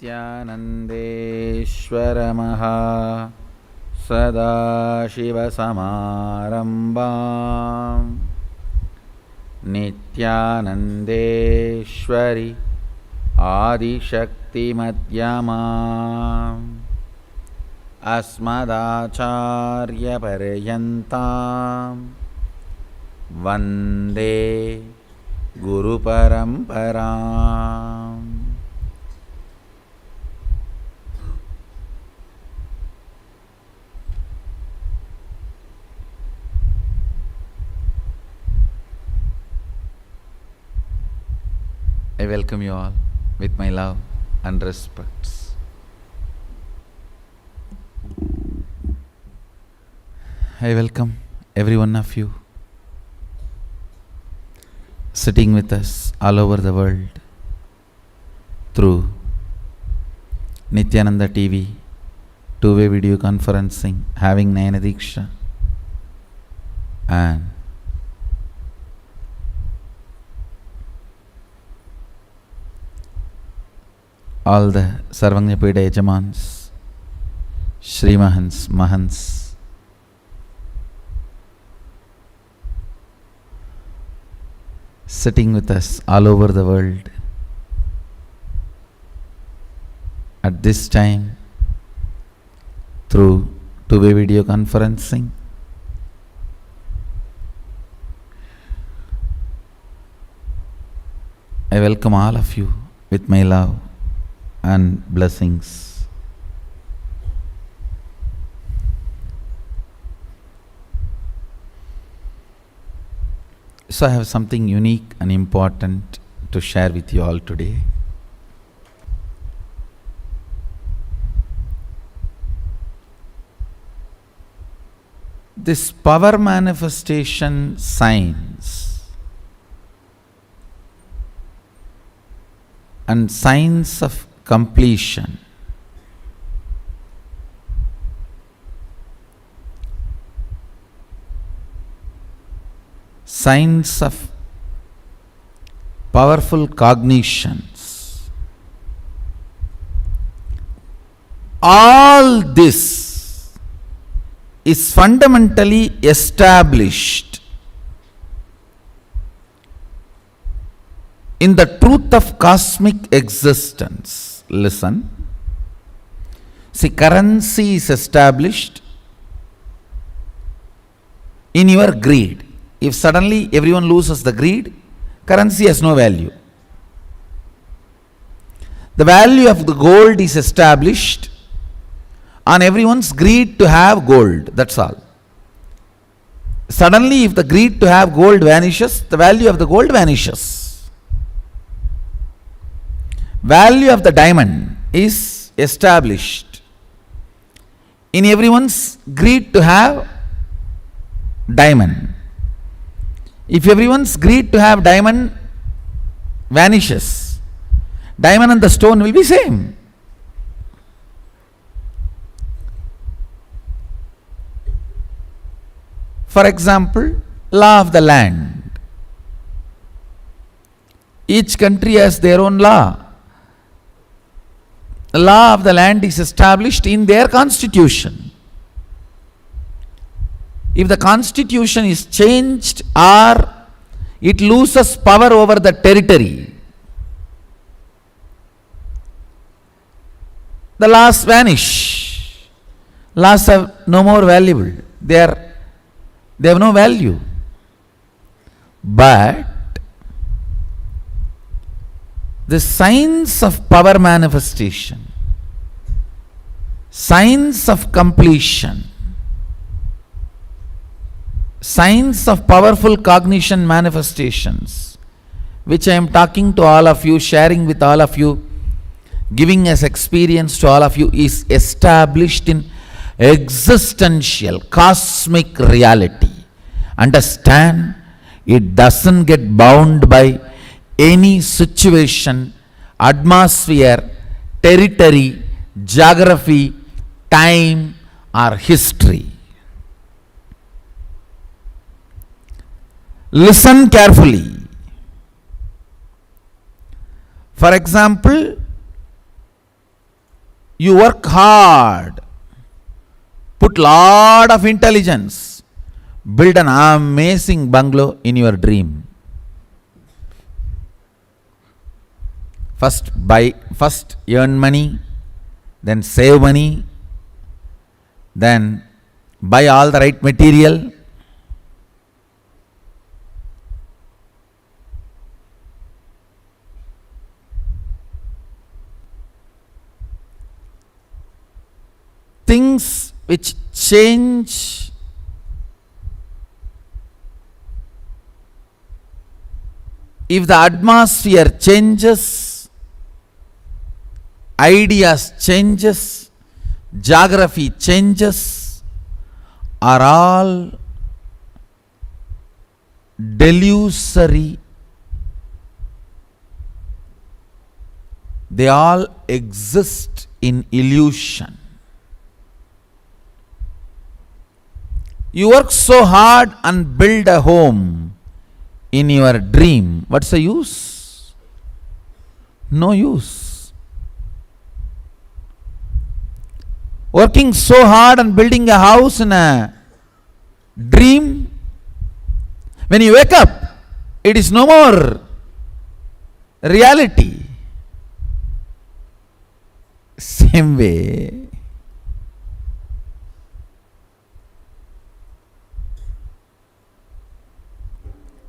नित्यानन्देश्वरमः सदाशिवसमारम्भाम् नित्यानन्देश्वरि आदिशक्तिमध्यमाम् अस्मदाचार्यपर्यन्ताम् वन्दे गुरुपरम्पराम्। I welcome you all with my love and respects. I welcome every one of you sitting with us all over the world through Nityananda TV, two-way video conferencing, having Nayana Diksha, and all the Sarvanyapeda Yajamans, Shri Mahans, Mahans, sitting with us all over the world at this time through two-way video conferencing. I welcome all of you with my love and blessings. So I have something unique and important to share with you all today. This power manifestation science and science of completion science of powerful cognitions, all this is fundamentally established in the truth of cosmic existence. Listen. See, currency is established in your greed. If suddenly everyone loses the greed, currency has no value. The value of the gold is established on everyone's greed to have gold. That's all. Suddenly, if the greed to have gold vanishes, the value of the gold vanishes. Value of the diamond is established in everyone's greed to have diamond. If everyone's greed to have diamond vanishes, diamond and the stone will be same. For example, law of the land. Each country has their own law. The law of the land is established in their constitution. If the constitution is changed or it loses power over the territory, the laws vanish. Laws have no more valuable. They have no value. But the science of power manifestation, science of completion, science of powerful cognition manifestations, which I am talking to all of you, sharing with all of you, giving as experience to all of you, is established in existential, cosmic reality. Understand, it doesn't get bound by any situation, atmosphere, territory, geography, time, or history. Listen carefully. For example, You work hard, put lot of intelligence, build an amazing bungalow in your dream. First earn money, then save money, then buy all the right material. Things which change if the atmosphere changes, ideas changes, geography changes, are all delusory. They all exist in illusion. You work so hard and build a home in your dream. What's the use? No use. Working so hard and building a house in a dream, when you wake up, it is no more reality. Same way,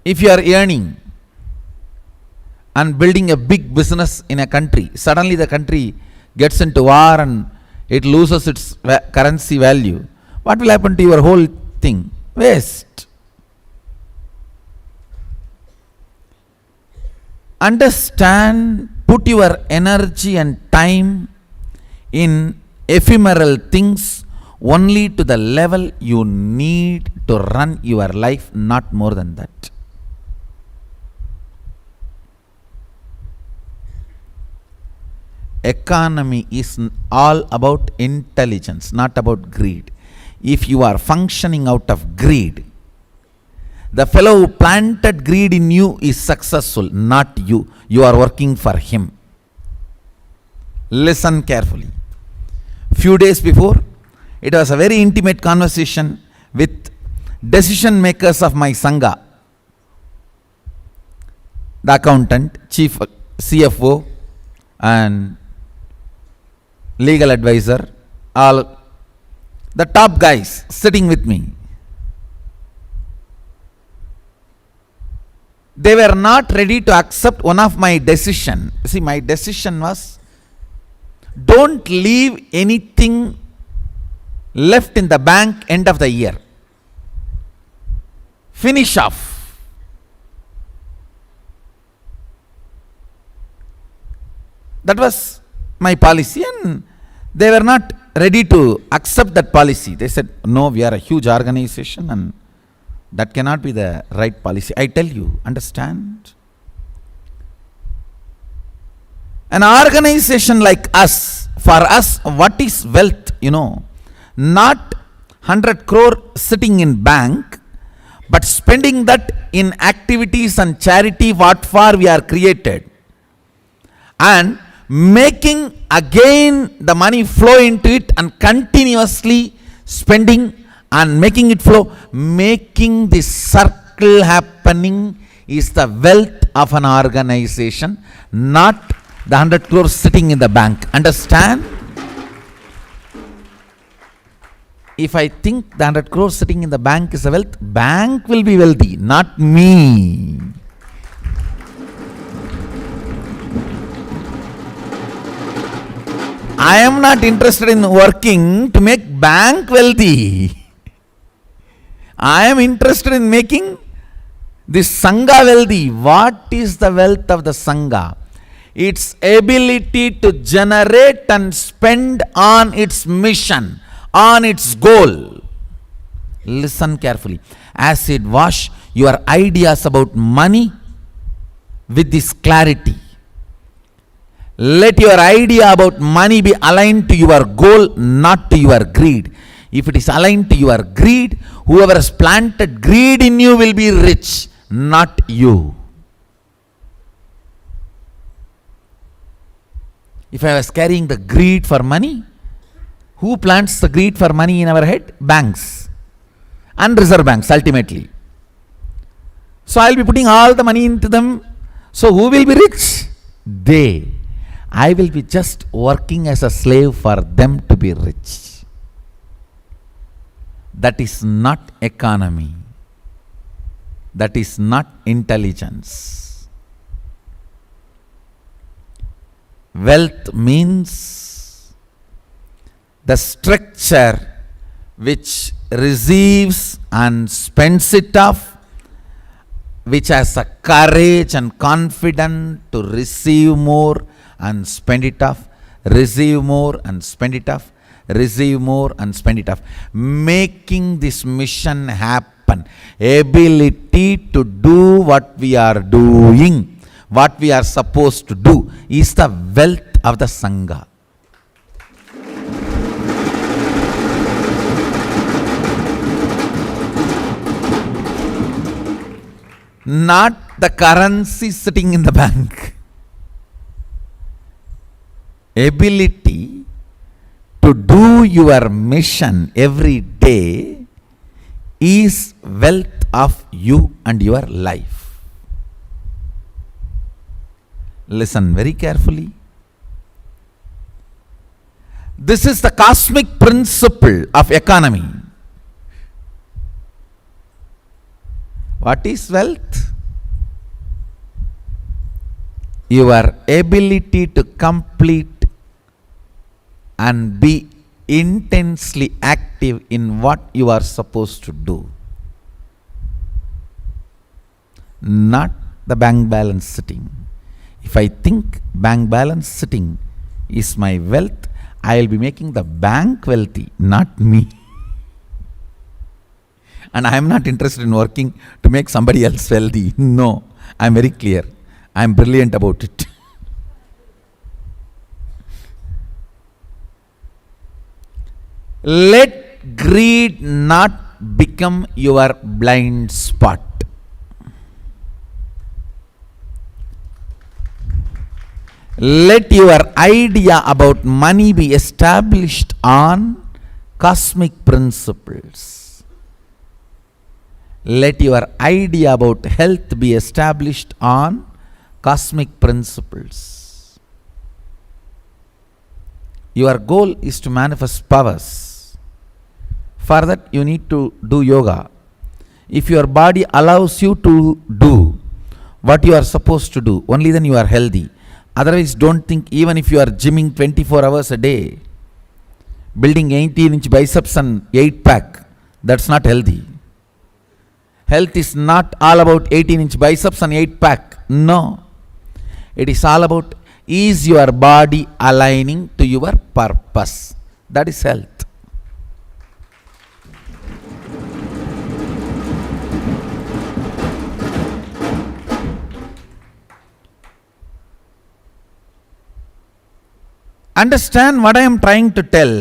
if you are earning and building a big business in a country, suddenly the country gets into war and it loses its currency value, what will happen to your whole thing? Waste. Understand, put your energy and time in ephemeral things only to the level you need to run your life, not more than that. Economy is all about intelligence, not about greed. If you are functioning out of greed, the fellow who planted greed in you is successful, not you. You are working for him. Listen carefully. Few days before, it was a very intimate conversation with decision makers of my Sangha, the accountant, chief CFO, and legal advisor, all the top guys sitting with me. They were not ready to accept one of my decision. See, my decision was, don't leave anything left in the bank end of the year. Finish off. That was my policy, and they were not ready to accept that policy. They said, no, we are a huge organization and that cannot be the right policy. I tell you, understand? An organization like us, for us, what is wealth? Not 100 crore sitting in bank, but spending that in activities and charity what for we are created, and making again the money flow into it and continuously spending and making it flow, making the circle happening is the wealth of an organization, not the 100 crores sitting in the bank. Understand? If I think the 100 crores sitting in the bank is a wealth, bank will be wealthy, not me. I am not interested in working to make bank wealthy. I am interested in making this Sangha wealthy. What is the wealth of the Sangha? Its ability to generate and spend on its mission, on its goal. Listen carefully. Acid wash your ideas about money with this clarity. Let your idea about money be aligned to your goal, not to your greed. If it is aligned to your greed, whoever has planted greed in you will be rich, not you. If I was carrying the greed for money, Who plants the greed for money in our head? Banks and reserve banks ultimately. So I'll be putting all the money into them. So who will be rich? They. I will be just working as a slave for them to be rich. That is not economy. That is not intelligence. Wealth means the structure which receives and spends it off, which has a courage and confidence to receive more and spend it off, receive more and spend it off, receive more and spend it off. Making this mission happen, ability to do what we are doing, what we are supposed to do, is the wealth of the Sangha. Not the currency sitting in the bank. Ability to do your mission every day is wealth of you and your life. Listen very carefully. This is the cosmic principle of economy. What is wealth? Your ability to complete and be intensely active in what you are supposed to do. Not the bank balance sitting. If I think bank balance sitting is my wealth, I will be making the bank wealthy, not me. And I am not interested in working to make somebody else wealthy. No, I am very clear. I am brilliant about it. Let greed not become your blind spot. Let your idea about money be established on cosmic principles. Let your idea about health be established on cosmic principles. Your goal is to manifest powers. For that you need to do yoga. If your body allows you to do what you are supposed to do, only then you are healthy. Otherwise, don't think, even if you are gymming 24 hours a day, building 18-inch biceps and 8-pack, that's not healthy. Health is not all about 18-inch biceps and 8-pack. No. It is all about, is your body aligning to your purpose? That is health. Understand what I am trying to tell.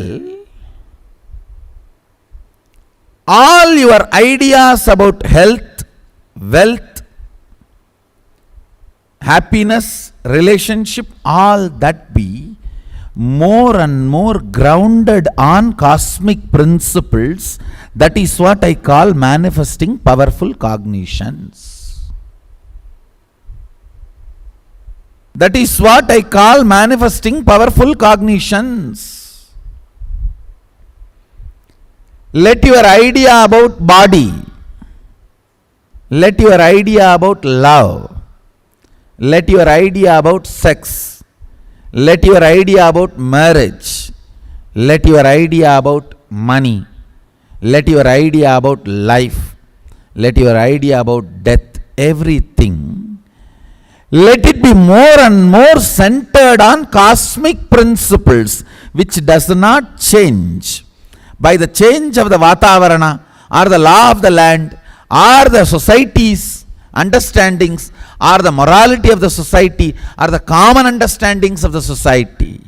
All your ideas about health, wealth, happiness, relationship, all that be more and more grounded on cosmic principles. That is what I call manifesting powerful cognitions. That is what I call manifesting powerful cognitions. Let your idea about body, let your idea about love, let your idea about sex, let your idea about marriage, let your idea about money, let your idea about life, let your idea about death, everything, let it be more and more centered on cosmic principles, which does not change by the change of the Vatavarana or the law of the land or the society's understandings or the morality of the society or the common understandings of the society.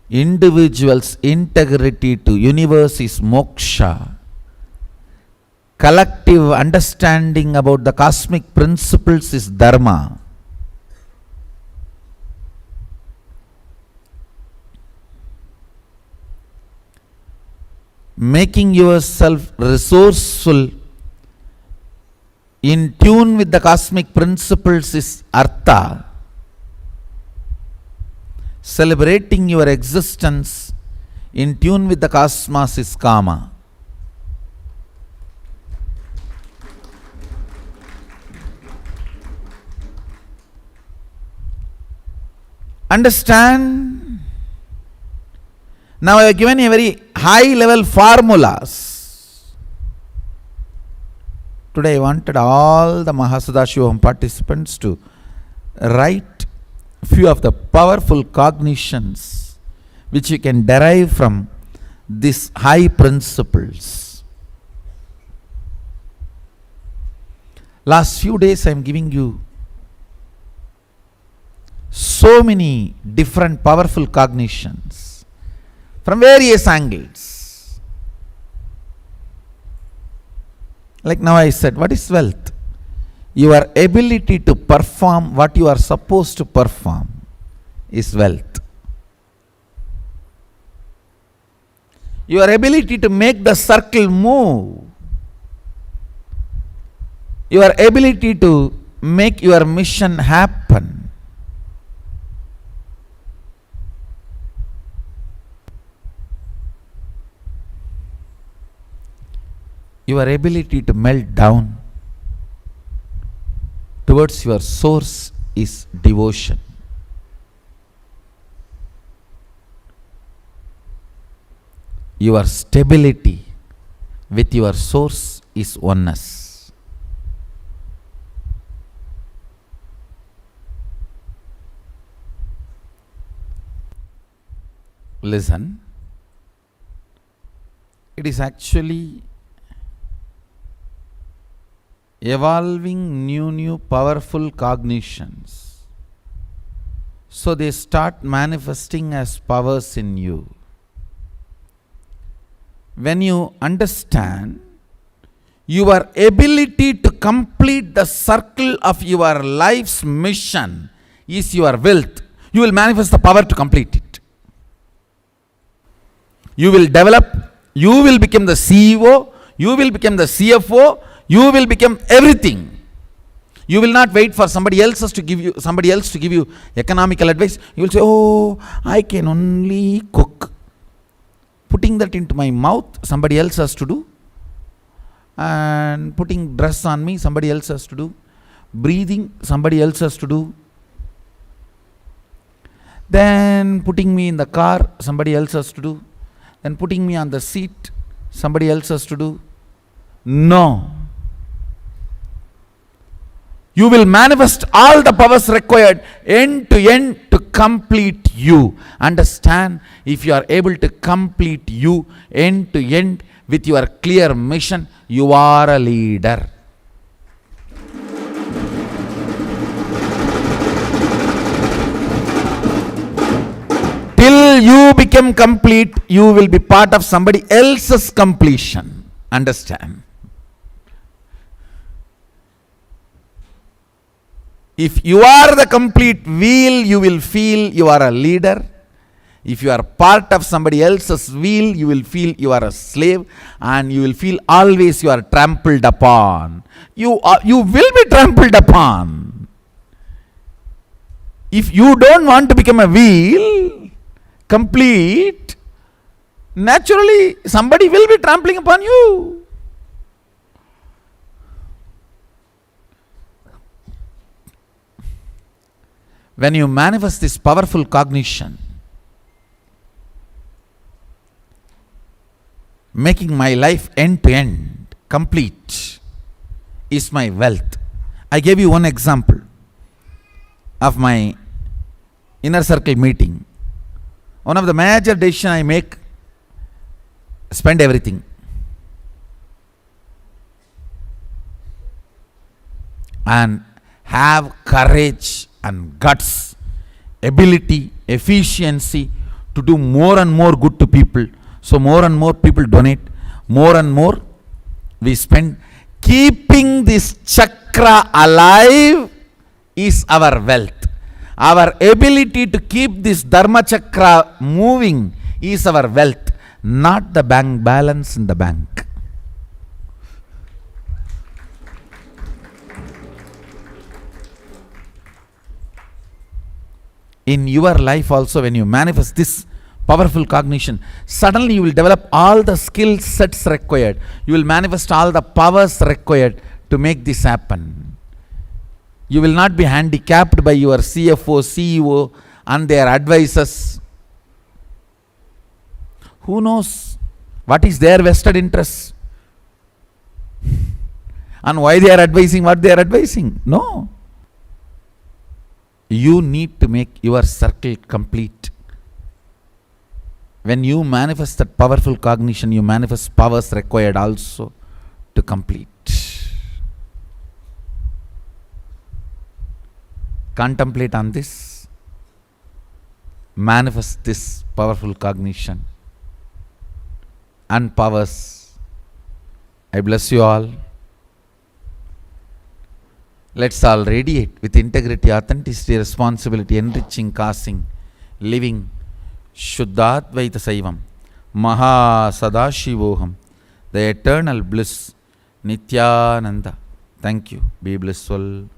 Individual's integrity to universe is moksha. collective understanding about the cosmic principles is dharma. Making yourself resourceful, in tune with the cosmic principles is artha. Celebrating your existence in tune with the cosmos is kama. Understand? Now I have given a very high level formulas. Today I wanted all the Mahasudashivaham participants to write few of the powerful cognitions which you can derive from these high principles. Last few days I am giving you so many different powerful cognitions from various angles. Like now I said, what is wealth? Your ability to perform what you are supposed to perform is wealth. Your ability to make the circle move, your ability to make your mission happen, your ability to melt down towards your source is devotion. Your stability with your source is oneness. Listen, it is actually evolving new powerful cognitions. So they start manifesting as powers in you. When you understand your ability to complete the circle of your life's mission is your wealth, you will manifest the power to complete it. You will develop, you will become the CEO, you will become the CFO, you will become everything. You will not wait for somebody else to give you economical advice. You will say, oh, I can only cook. Putting that into my mouth, somebody else has to do. And putting dress on me, somebody else has to do. Breathing, somebody else has to do. Then putting me in the car, somebody else has to do. Then putting me on the seat, somebody else has to do. No. You will manifest all the powers required end to end to complete you. Understand, if you are able to complete you end to end with your clear mission, you are a leader. Till you become complete, you will be part of somebody else's completion. Understand? If you are the complete wheel, you will feel you are a leader. If you are part of somebody else's wheel, you will feel you are a slave, and you will feel always you are trampled upon. You will be trampled upon. If you don't want to become a wheel, complete, naturally somebody will be trampling upon you. When you manifest this powerful cognition, making my life end to end complete is my wealth. I gave you one example of my inner circle meeting. One of the major decisions I make, spend everything. And have courage and guts, ability, efficiency to do more and more good to people. So more and more people donate, more and more we spend keeping this chakra alive is our wealth. Our ability to keep this dharma chakra moving is our wealth, not the bank balance in the bank. In your life also, when you manifest this powerful cognition, suddenly you will develop all the skill sets required. You will manifest all the powers required to make this happen. You will not be handicapped by your CFO, CEO and their advisors. Who knows what is their vested interest and why they are advising what they are advising? No. You need to make your circle complete. When you manifest that powerful cognition, you manifest powers required also to complete. Contemplate on this. Manifest this powerful cognition and powers. I bless you all. Let's all radiate with integrity, authenticity, responsibility, enriching, causing, living Shuddhadvaita Saivam, Maha Sadashivoham, the eternal bliss, Nityananda. Thank you. Be blissful.